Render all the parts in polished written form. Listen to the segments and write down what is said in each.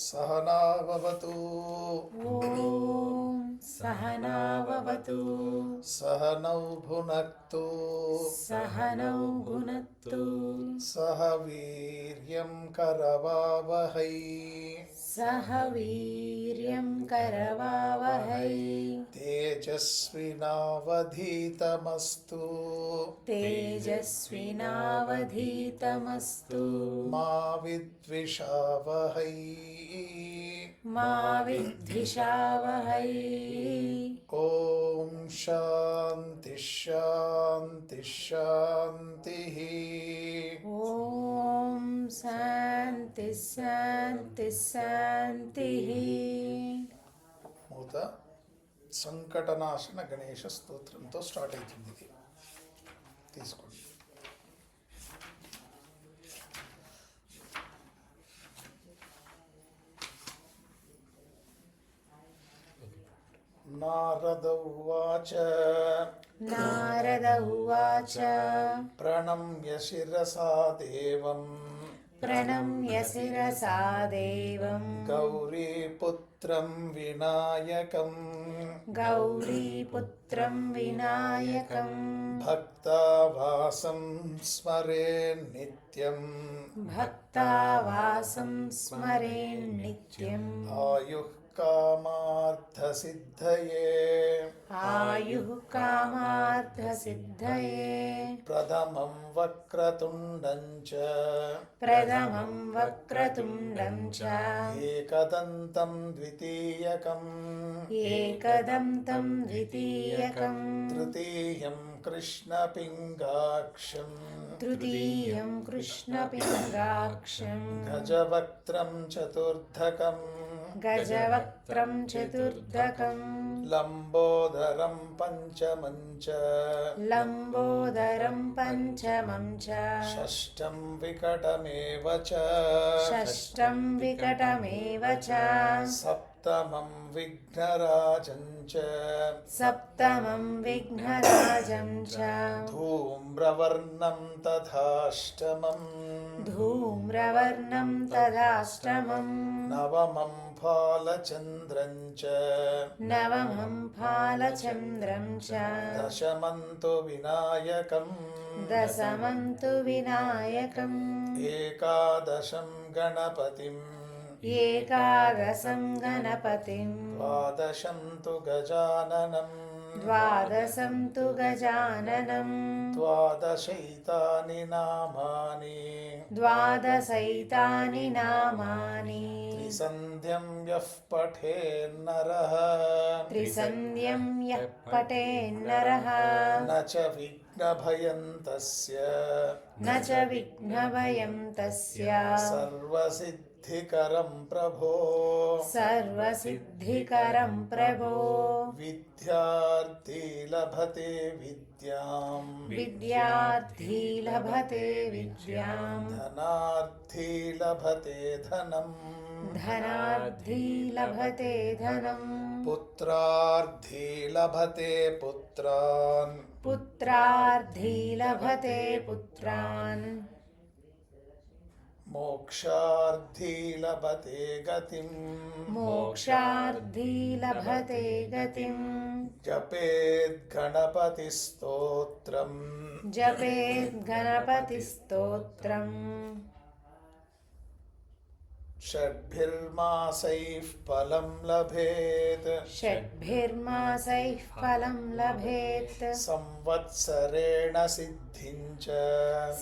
सहनाववतु ॐ सहनाववतु सहनौ भुनक्तु सहनौ भुनक्तु सह वीर्यं करवावहै सह वीर्यं करवावहै तेजस्विनावधीतमस्तु तेजस्विनावधीतमस्तु मा विद्विषावहै मा विद्विषावहै ॐ शान्ति शान्ति शान्तिः ॐ शान्ति शान्ति शान्तिः మూత సంకటనాశన గణేశ స్తోత్రంతో స్టార్ట్ అవుతుంది. ఇది తీసుకోండి. నారద ఉవాచ नारद उवाच ప్రణమ్య శిరసా దేవం प्रणम्य शिरसा देवं గౌరీపుత్రం వినాయకం गौरीपुत्रं विनायकं భక్తావాసం స్మరే నిత్యం भक्तावासं स्मरेन्नित्यम् ఆయుః కామార్థసిద్ధయే आयुः कामार्थसिद्धये ప్రథమం వక్రతుండం చ प्रथमं वक्रतुण्डं च ఏకదంతం ద్వితీయకం एकदन्तं द्वितीयकं తృతీయం కృష్ణపింగాక్షం तृतीयं कृष्णपिङ्गाक्षं గజవక్త్రం చతుర్థకం गजवक्त्रं चतुर्दकं లంబోదరం పంచమం చ लम्बोदरं पञ्चमं च షష్టం వికటమేవ చ षष्ठं विकटमेव च సప్తమం విఘ్నరాజం చ सप्तमं विघ्नराजं च ధూమ్రవర్ణం తథాష్టమం धूम्रवर्णं तदाष्टमं నవమం ఫాలచంద్రం చ नवमं फालचन्द्रं च దశమం తు వినాయకం दशमं तु विनायकम् ఏకాదశం గణపతిం एकादशं गणपतिं ద్వాదశం తు గజాననం द्वादशं तु गजाननं ద్వాదశైతాని నామాని द्वादशैतानि नामानि త్రిసంధ్యం యః పఠేన్నరః त्रिसन्ध्यं यः पठेन्नरः న చ విఘ్నభయం తస్య न च विघ्नभयं तस्य సర్వసిద్ధికరం ప్రభో सर्वसिद्धिकरं प्रभो విద్యార్థి లభతే విద్యాం विद्यार्थी लभते विद्यां ధనార్థి లభతే ధనం धनार्थी लभते धनं పుత్రార్థి లభతే పుత్రాన్ पुत्रार्थी लभते पुत्रान् మోక్షార్థి లభతే గతిం मोक्षार्थी लभते गतिं జపేద్ గణపతి స్తోత్రం जपेत् गणपतिस्तोत्रम् షడ్భిర్మాసైః ఫలం లభేత్ षड्भिर्मासैः फलं लभेत् సంవత్సరేణ సిద్ధిం చ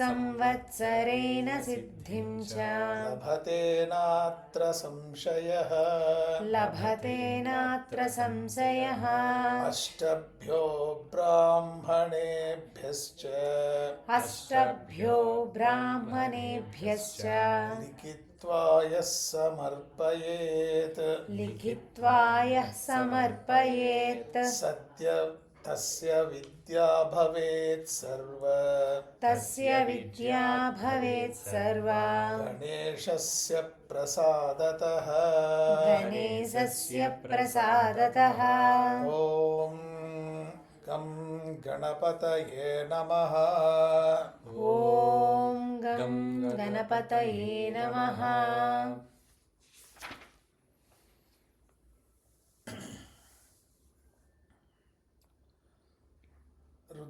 संवत्सरेण सिद्धिं च లభతే నాత్ర సంశయః लभते नात्र संशयः అష్టభ్యో బ్రాహ్మణేభ్యశ్చ अष्टभ्यो ब्राह्मणेभ्यश्च లిఖిత్వా యః సమర్పయేత్ लिखित्वा यः समर्पयेत् సత్య తస్య విద్యా భవేత్ సర్వ तस्य विद्या भवेत् सर्वा గణేశస్య ప్రసాదతః गणेशस्य प्रसादतः ఓం గం గణపతయే నమః ॐ गं गणपतये नमः।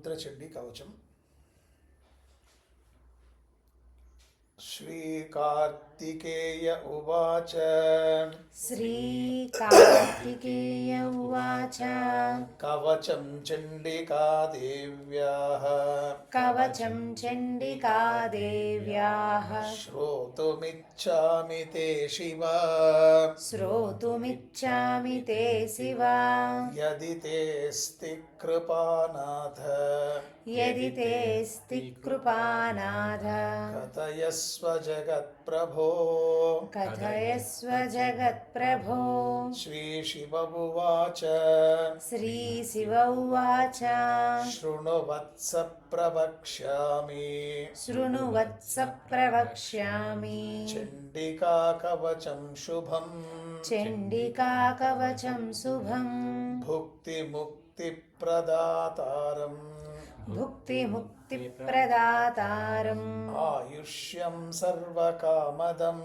రుద్రచండీ కవచం. శ్రీకార్తికేయ ఉవాచ శ్రీకార్తికేయ ఉవాచ కవచం చండికా దేవ్యాః కవచం చండికా దేవ్యాః శ్రోతుమిచ్ఛామి తే శివ శ్రోతుమిచ్ఛామి తే శివ యది తేస్తి కృపానాథ యది తేస్తి కృపానాథ కథయస్వ జగత్ప్రభో కథయస్వ జగత్ప్రభో శ్రీశివ ఉవాచ శ్రీశివ ఉవాచ శృణు వత్స ప్రవక్ష్యామి శృణు వత్స ప్రవక్ష్యామి చండికా కవచం శుభం చండికా కవచం శుభం భుక్తి ముక్తి ప్రదాతారం భుక్తి ముక్తి ప్రదాతారం ఆయుష్యం సర్వకామదం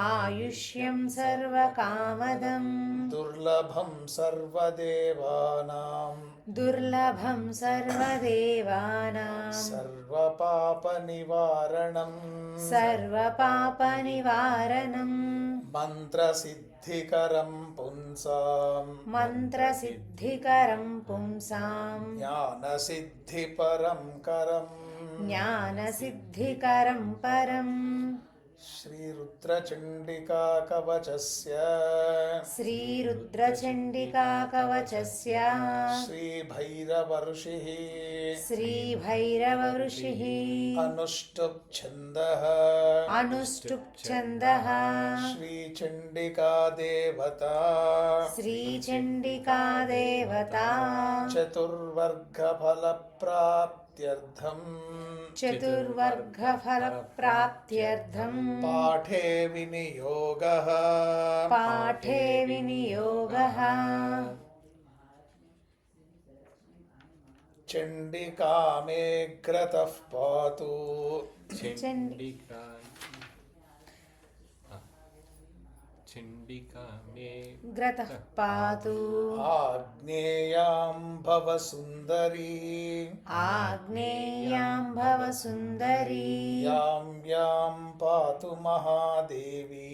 ఆయుష్యం సర్వకామదం దుర్లభం సర్వదేవానాం దుర్లభం సర్వదేవానాం సర్వపాప నివారణం సర్వపాప నివారణం మంత్రసిద్ధికరం పుంసాం మంత్రసిద్ధికరం పుంసాం జ్ఞానసిద్ధిపరం కరం జ్ఞానసిద్ధికరం పరం శ్రీరుద్రచండికా కవచస్య శ్రీరుద్రచండికా కవచస్య శ్రీభైరవర్షిః శ్రీభైరవఋషిः అనుష్టుప్ ఛందః అనుష్టుప్ ఛందః శ్రీచండికా దేవతా శ్రీచండికా దేవతా చతుర్వర్గఫలప్రాప్త్యర్థం చతుర్వర్గఫలప్రాప్త్యర్థం పాఠే వినియోగః పాఠే వినియోగः చండికామేగ్రతః పాతు చండికా చండికా మే గ్రతః పాతు ఆగ్నేయాం భవ సుందరీ ఆగ్నేయాం భవ సుందరీ యాం యాం పాతు మహాదేవి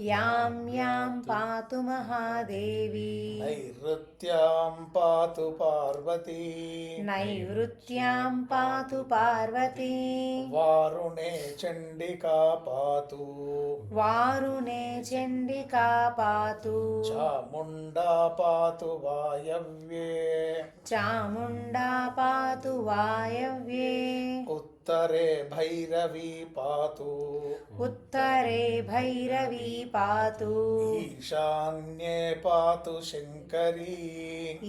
యాం యాం పాతు మహాదేవి నైరుత్యాం పాతు పార్వతీ నైరుత్యాం పాతు పార్వతీ వారుణే చండికా పాతు వారుణే చండికా పాతు చాముండా పాతు వాయవ్యే చాముండా పాతు వాయవ్యే ఉత్తరే భైరవీ పాతు ఉత్తరే భైరవీ పాతు ఈశాన్యే పాతు శంకరీ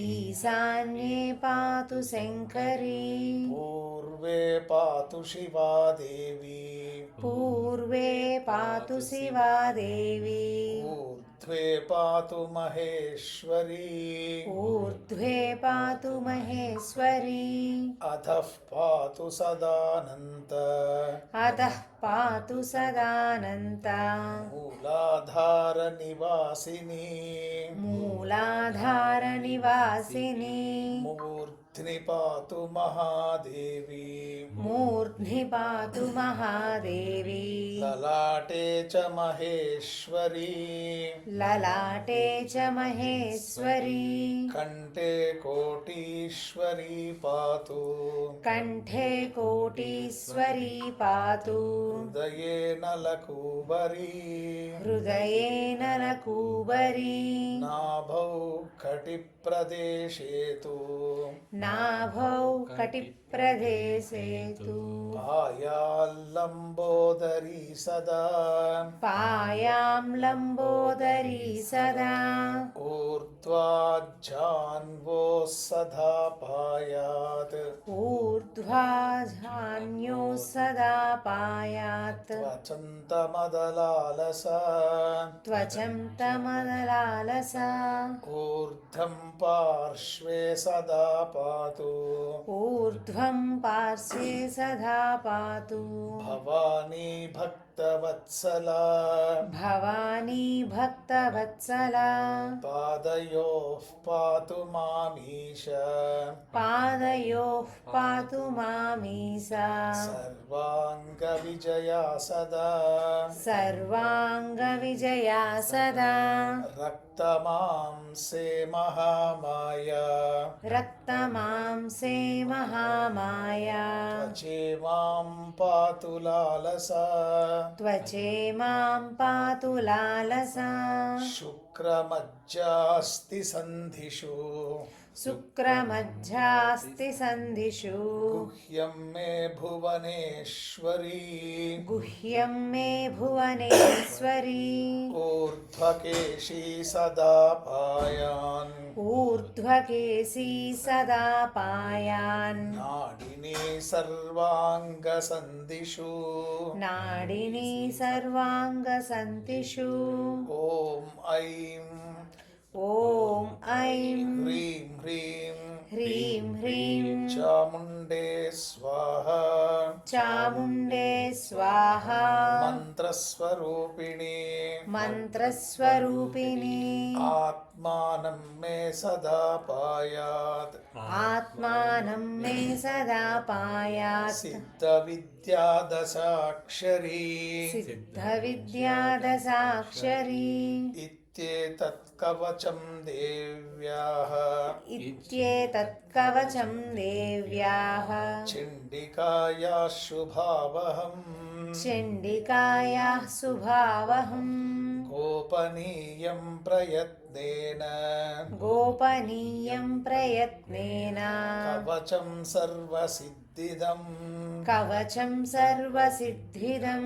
ఈశాన్యే పాతు శంకరీ పూర్వే పాతు శివాదేవి పూర్వే పాతు శివాదేవి ఊర్ధ్వే పాతు మహేశ్వరీ ఊర్ధ్వే పాతు మహేశ్వరీ అధః పాతు సదానంత అధః పాతు సదానంత మూలాధార నివాసిని మూలాధార నివాసిని మూర్ధ్ని పాతు మహాదేవి మూర్ధ్ని పాతు మహాదేవి లలాటే చ మహేశ్వరీ లలాటే చ మహేశ్వరీ కంఠే కోటీశ్వరీ పాతు కంఠే కోటీశ్వరీ పాతు హృదయే నలకూబరీ హృదయే నలకూబరీ నాభౌ కటి ప్రదేశే తు నాభౌ కటిప్రదేశే తు పాయాల్లంబోదరీ సదా పాయాం లంబోదరీ సదా ఊర్ధ్వాజాన్వో సదా పాయాత్ ఊర్ధ్వాజాన్యో సదా పాయాత్ త్వచంతమదలాలస త్వచం తమదలాలస ఊర్ధ్వం పార్శ్వే సదా పాతు ఊర్ధ్వం పార్శ్వే సదా పాతు భవానీ భక్తవత్సలా భవానీ भक्तवत्सला पादयोः पातु मामीश पादयोः पातु मामीसा सर्वाङ्गविजया सदा सर्वाङ्गविजया सदा रक्तमांसे महामाया रक्तमांसे महामाया त्वचे मां पातु लालसा त्वचे मां पातु लालसा शुक्रमज्जास्ति सन्धिषु शुक्रमज्जास्ति सन्धिषु गुह्यं मे भुवनेश्वरी गुह्यं मे भुवनेश्वरी ऊर्ध्वकेशी सदा पायान् ऊर्ध्वकेशी सदा पायान् नाडिनी सर्वाङ्गसन्धिषु नाडिनी सर्वाङ्गसन्धिषु ॐ ऐं ॐ ऐं ह्रीं ह्रीं ह्रीं ह्रीं चामुण्डे स्वाहा चामुण्डे स्वाहा मन्त्रस्वरूपिणी मन्त्रस्वरूपिणी आत्मानं मे सदा पायात् आत्मानं मे सदा पायात् सिद्धविद्यादशाक्षरी सिद्धविद्यादशाक्षरी इत्येतत् कवचं देव्याः इत्येतत् कवचं देव्याः चण्डिकायाः शुभावहम् चण्डिकायाः शुभावहम् गोपनीयं प्रयत्नेन गोपनीयं प्रयत्नेन कवचं सर्वसिद्धिदम् कवचं सर्वसिद्धिदं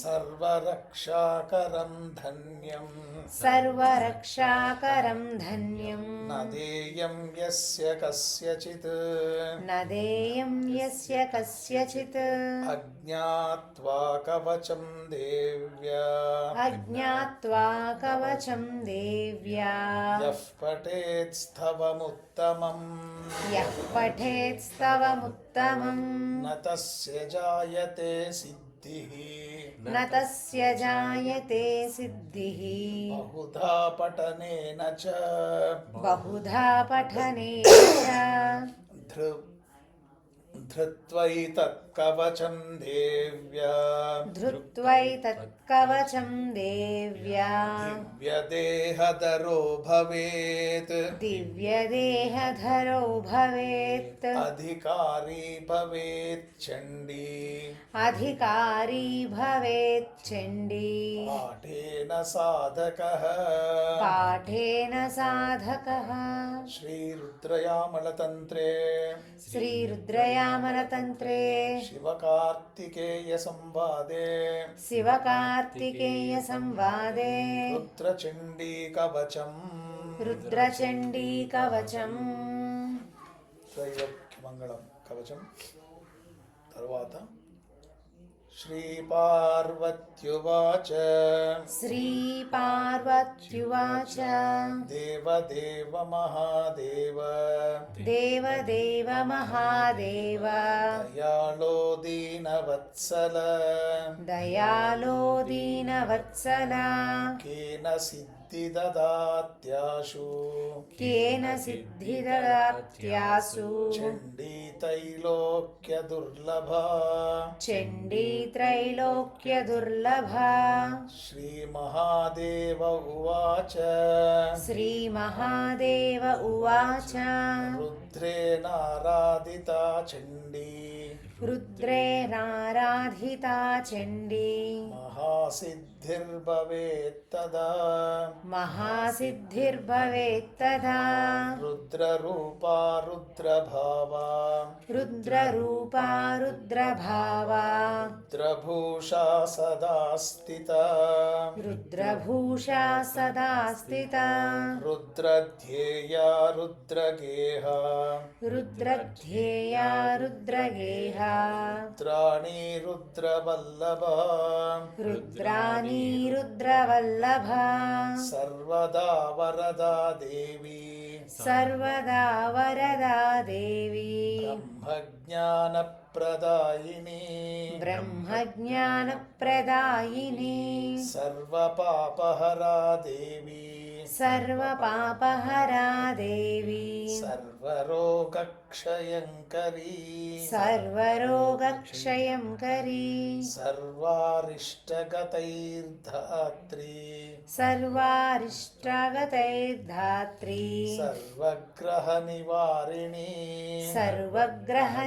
सर्वरक्षाकरं धन्यं सर्वरक्षाकरं धन्यं न देयं यस्य कस्यचित् न देयं यस्य कस्यचित् अज्ञात्वा कवचं देव्या अज्ञात्वा कवचं देव्या यः पठेत् स्तवमुत्तमम् यः पठेत् स्तवमुत्तमम् न तस्य जायते सिद्धिः न तस्य जायते सिद्धिः बहुधा पठनेन च बहुधा पठनेन च धृत्वैतत्कवचं देव्या धृत्वैतत् कवचं देव्या दिव्यदेहधरो भवेत् दिव्यदेहधरो भवेत् अधिकारी भवेत् चण्डी अधिकारी भवेत् चण्डी पाठेन साधकः पाठेन साधकः श्रीरुद्रयामलतन्त्रे श्रीरुद्रयामलतन्त्रे शिवकार्तिकेयसंवादे शिवकार्तिकेयसंवादे रुद्रचण्डीकवचम् रुद्रचण्डीकवचम् त्रैलोक्यमङ्गलं कवचं तर्वात श्रीपार्वत्युवाच श्रीपार्वत्युवाच देवदेव महादेव देवदेव महादेव दयालो दीनवत्सल दयालो दीनवत्सला केन सिद्धिददात्याशु केन सिद्धिददात्यासु चण्डीतैलोक्यदुर्लभा चण्डी त्रैलोक्यदुर्लभा श्रीमहादेव उवाच श्रीमहादेव उवाच रुद्रेणाराधिता चण्डी रुद्रेणाराधिता चण्डी महासिद्धिर्भवेत्तदा महासिद्धिर्भवेत्तदा रुद्ररूपा रुद्रभावा रुद्ररूपा रुद्रभावा रुद्रभूषा सदा स्थिता रुद्रभूषा सदा स्थिता रुद्रध्येया रुद्रगेहा रुद्रध्येया रुद्रगेहा रुद्राणी रुद्रवल्लभा रुद्राणी रुद्रवल्लभा सर्वदा वरदा देवी सर्वदा वरदा देवी ब्रह्मज्ञानप्रदायिनी ब्रह्मज्ञानप्रदायिनी सर्वपापहरा देवी सर्वपापहरा देवी सर्वरोगक्षयङ्करी सर्वरोगक्षयङ्करी सर्वारिष्टगतैर्धात्री सर्वारिष्टगतैर्धात्री सर्वग्रहनिवारिणी सर्वग्रह